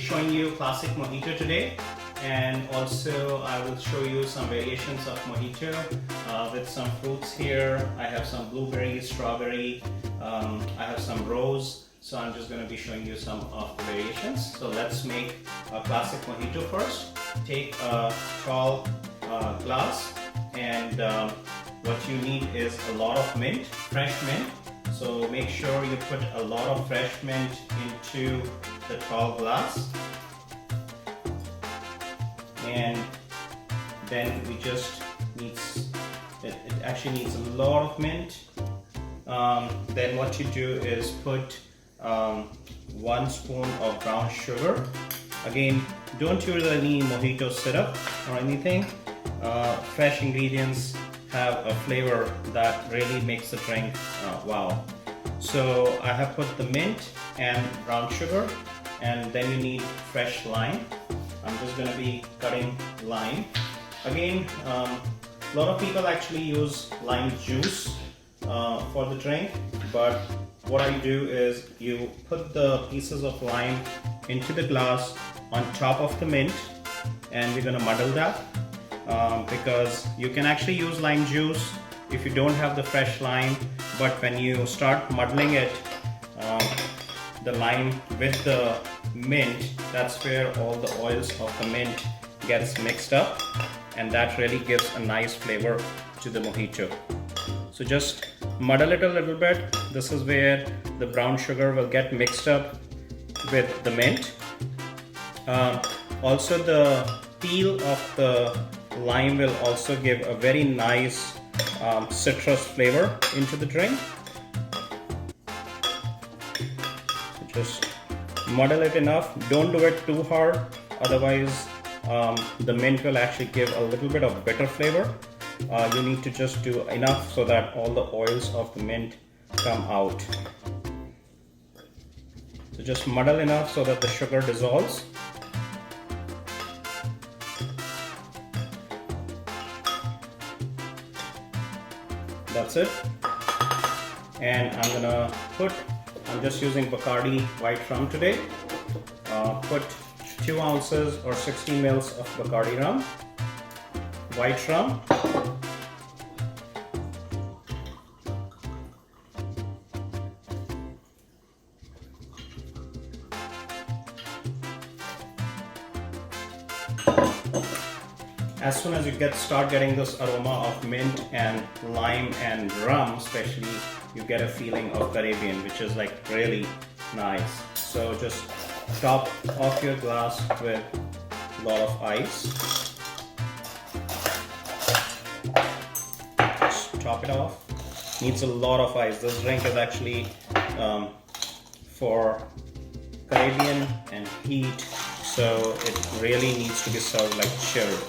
showing you Classic Mojito today, and also I will show you some variations of Mojito with some fruits here. I have some blueberries, strawberry, I have some rose, so I'm just going to be showing you some of the variations. So let's make a Classic Mojito first. Take a tall glass, and what you need is a lot of mint, fresh mint. So make sure you put a lot of fresh mint into the tall glass, and then we just it actually needs a lot of mint. Then what you do is put 1 spoon of brown sugar. Again, don't use any mojito syrup or anything. Fresh ingredients have a flavor that really makes the drink wow. So I have put the mint and brown sugar, and then you need fresh lime. I'm just going to be cutting lime. Again, a lot of people actually use lime juice for the drink, but what I do is you put the pieces of lime into the glass on top of the mint, and we're going to muddle that. Because you can actually use lime juice if you don't have the fresh lime, but when you start muddling it, the lime with the mint, that's where all the oils of the mint gets mixed up, and that really gives a nice flavor to the mojito. So just muddle it a little bit. This is where the brown sugar will get mixed up with the mint. Also, the peel of the lime will also give a very nice citrus flavor into the drink. So just muddle it enough. Don't do it too hard, otherwise the mint will actually give a little bit of bitter flavor. You need to just do enough so that all the oils of the mint come out. So just muddle enough so that the sugar dissolves. That's it. And I'm just using Bacardi white rum today. Put 2 ounces or 60 mils of Bacardi rum, white rum. As soon as you start getting this aroma of mint and lime and rum, especially, you get a feeling of Caribbean, which is like really nice. So just top off your glass with a lot of ice. Just top it off. Needs a lot of ice. This drink is actually for Caribbean and heat, so it really needs to be served like chilled.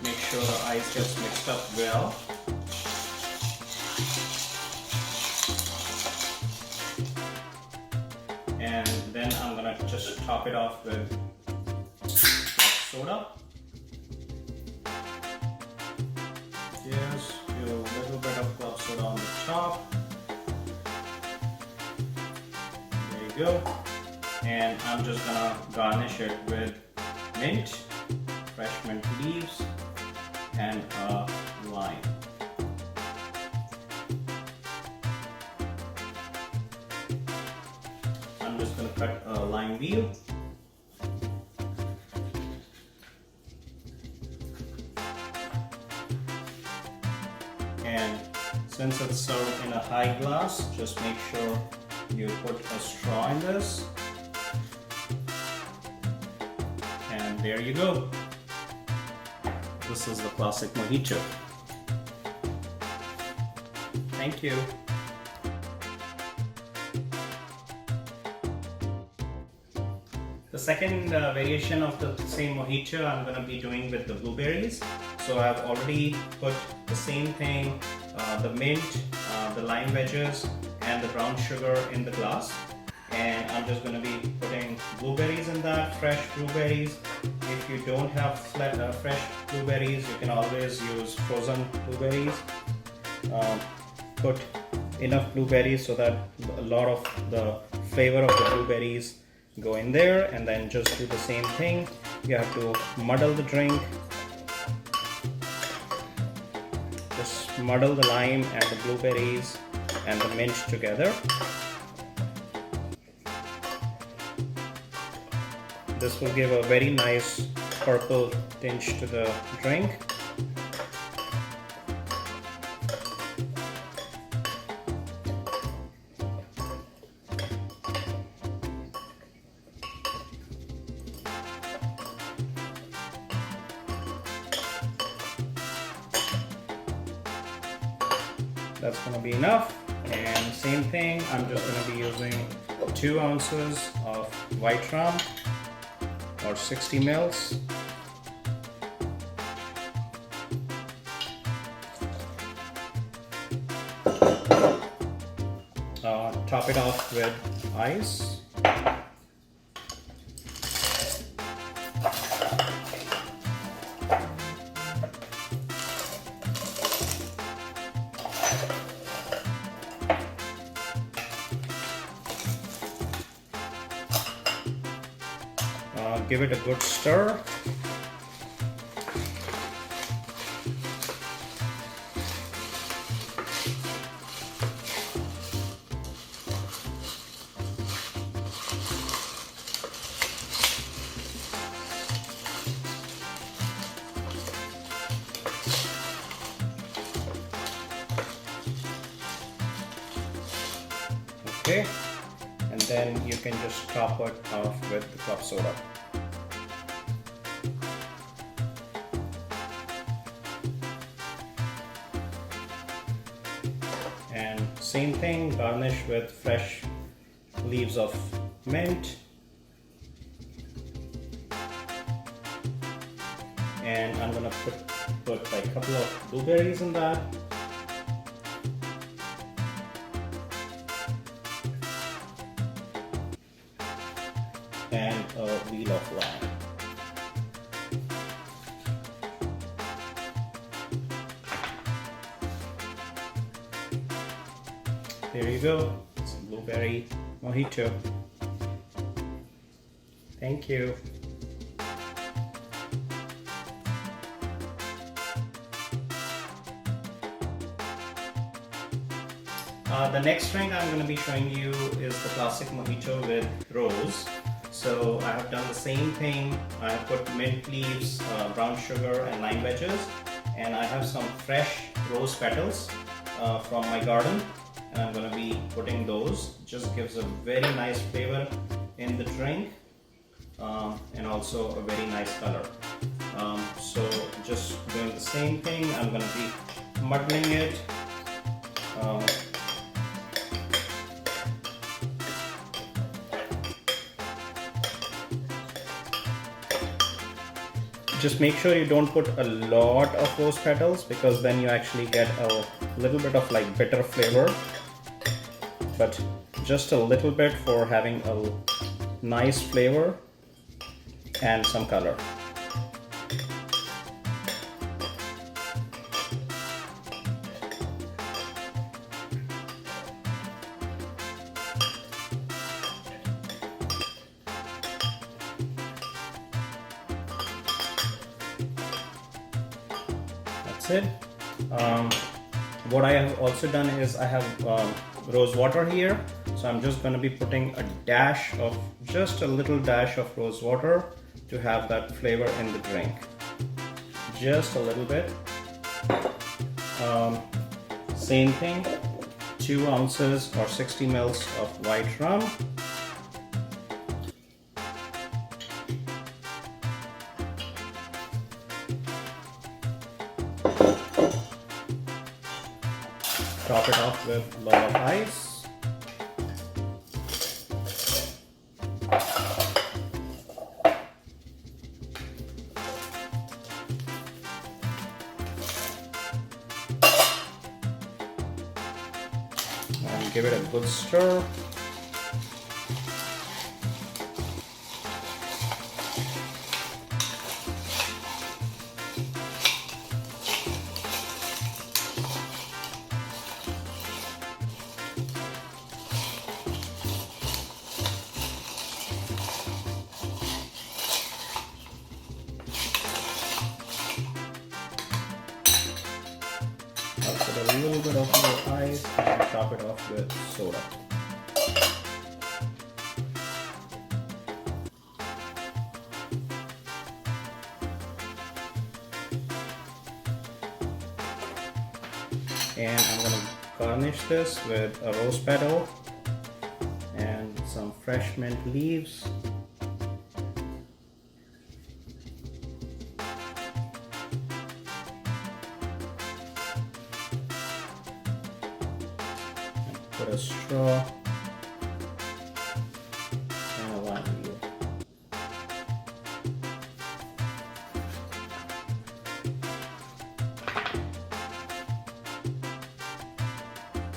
Make sure the ice gets mixed up well. And then I'm gonna just top it off with soda. Just do a little bit of club soda on the top. There you go. And I'm just gonna garnish it with mint, fresh mint leaves, and a lime. I'm just going to cut a lime wheel. And since it's served in a high glass, just make sure you put a straw in this. And there you go. This is the Classic Mojito. Thank you. The second variation of the same mojito I'm going to be doing with the blueberries. So I've already put the same thing, the mint, the lime wedges, and the brown sugar in the glass. And I'm just going to be putting blueberries in that, fresh blueberries, if you don't have fresh blueberries, you can always use frozen blueberries. Put enough blueberries so that a lot of the flavor of the blueberries go in there, and then just do the same thing. You have to muddle the drink. Just muddle the lime and the blueberries and the mint together. This will give a very nice purple tinge to the drink. That's going to be enough. And same thing, I'm just going to be using 2 ounces of white rum, or 60 mils. Top it off with ice. Give it a good stir. Okay, and then you can just top it off with the club soda. And same thing, garnish with fresh leaves of mint. And I'm gonna put like a couple of blueberries in that. And a wheel of lime. There you go, it's a blueberry mojito. Thank you. The next drink I'm going to be showing you is the Classic Mojito with rose. So I have done the same thing. I have put mint leaves, brown sugar and lime wedges, and I have some fresh rose petals from my garden, and I'm going to be putting those. It just gives a very nice flavor in the drink, and also a very nice color. So just doing the same thing, I'm going to be muddling it. Just make sure you don't put a lot of rose petals, because then you actually get a little bit of like bitter flavor, but just a little bit for having a nice flavor and some color. It. What I have also done is I have rose water here, so I'm just going to be putting a dash of, just a little dash of rose water to have that flavor in the drink. Just a little bit. Same thing, 2 ounces or 60 mils of white rum. Top it off with a lot of ice. And give it a good stir. I'll put a little bit of more ice and top it off with soda. And I'm going to garnish this with a rose petal and some fresh mint leaves. Put a straw and a lime wheel.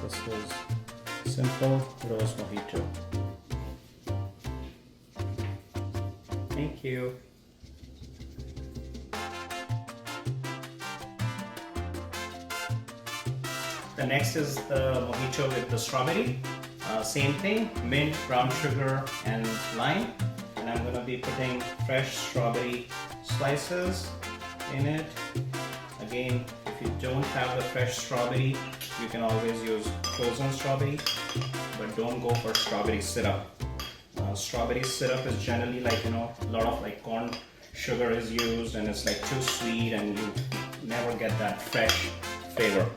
This is simple rose mojito. Thank you. The next is the mojito with the strawberry. Same thing, mint, brown sugar, and lime. And I'm going to be putting fresh strawberry slices in it. Again, if you don't have the fresh strawberry, you can always use frozen strawberry, but don't go for strawberry syrup. Strawberry syrup is generally like, a lot of like corn sugar is used, and it's like too sweet, and you never get that fresh flavor.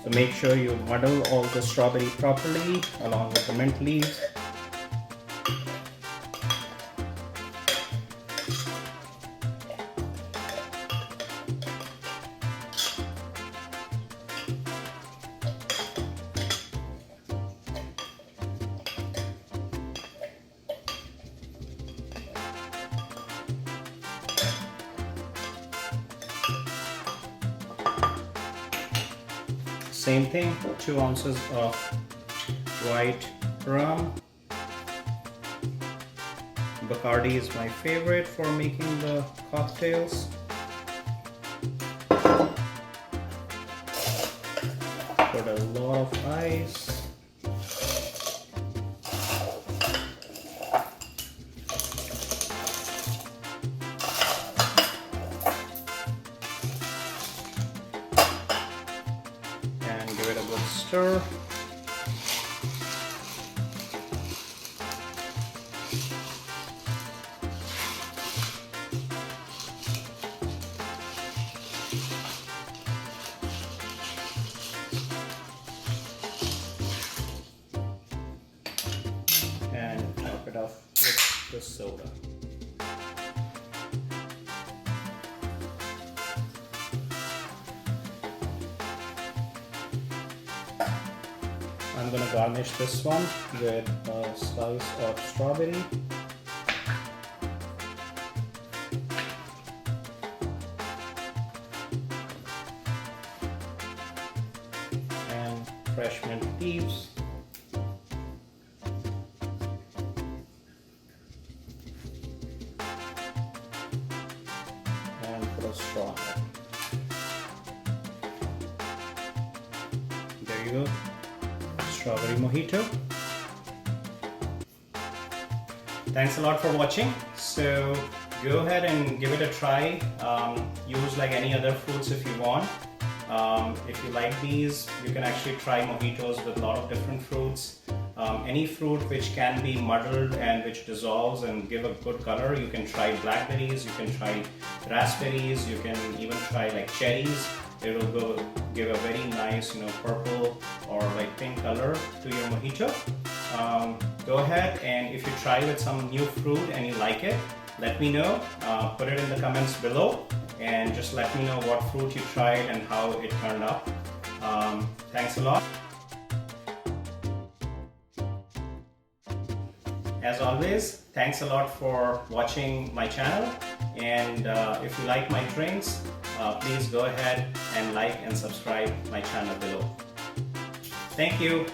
So make sure you muddle all the strawberry properly along with the mint leaves. Same thing, 2 ounces of white rum. Bacardi is my favorite for making the cocktails. Put a lot of ice. Give it a good stir. And top it off with the soda. I'm going to garnish this one with a slice of strawberry. And fresh mint leaves. And put a straw in it. There you go. Strawberry mojito. Thanks a lot for watching. So go ahead and give it a try. Use like any other fruits if you want. If you like these, you can actually try mojitos with a lot of different fruits. Any fruit which can be muddled and which dissolves and give a good color. You can try blackberries, you can try raspberries, you can even try like cherries. It will give a very nice, purple or like pink color to your mojito. Go ahead, and if you try with some new fruit and you like it, let me know. Put it in the comments below, and just let me know what fruit you tried and how it turned out. Thanks a lot. As always, thanks a lot for watching my channel, and if you like my drinks, please go ahead and like and subscribe my channel below. Thank you.